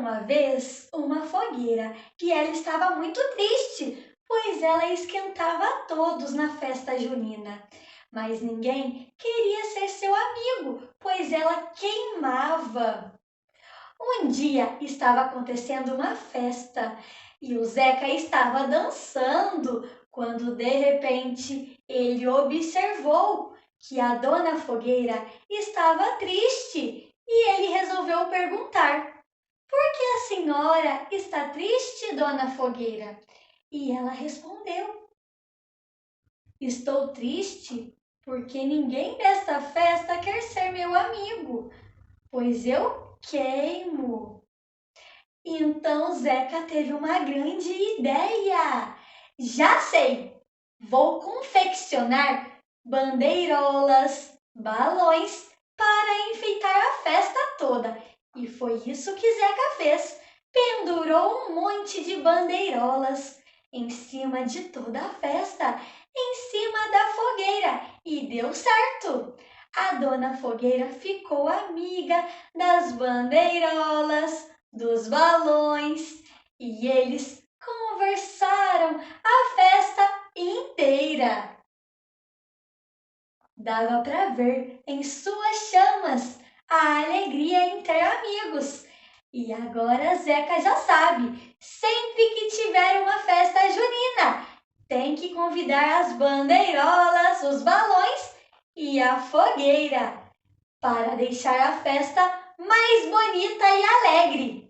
uma vez uma fogueira e ela estava muito triste, pois ela esquentava a todos na festa junina. Mas ninguém queria ser seu amigo, pois ela queimava. Um dia estava acontecendo uma festa e o Zeca estava dançando quando de repente ele observou que a dona Fogueira estava triste e ele resolveu perguntar: Por que a senhora está triste, dona Fogueira? E ela respondeu: Estou triste porque ninguém desta festa quer ser meu amigo, pois eu queimo. Então Zeca teve uma grande ideia. Já sei! Vou confeccionar bandeirolas, balões para enfeitar a festa toda. E foi isso que Zeca fez. Pendurou um monte de bandeirolas em cima de toda a festa, em cima da fogueira, e deu certo. A dona Fogueira ficou amiga das bandeirolas, dos balões, e eles conversaram a festa inteira. Dava para ver em suas chamas a alegria em ter amigos. E agora Zeca já sabe, sempre que tiver uma festa junina, tem que convidar as bandeirolas, os balões e a fogueira para deixar a festa mais bonita e alegre.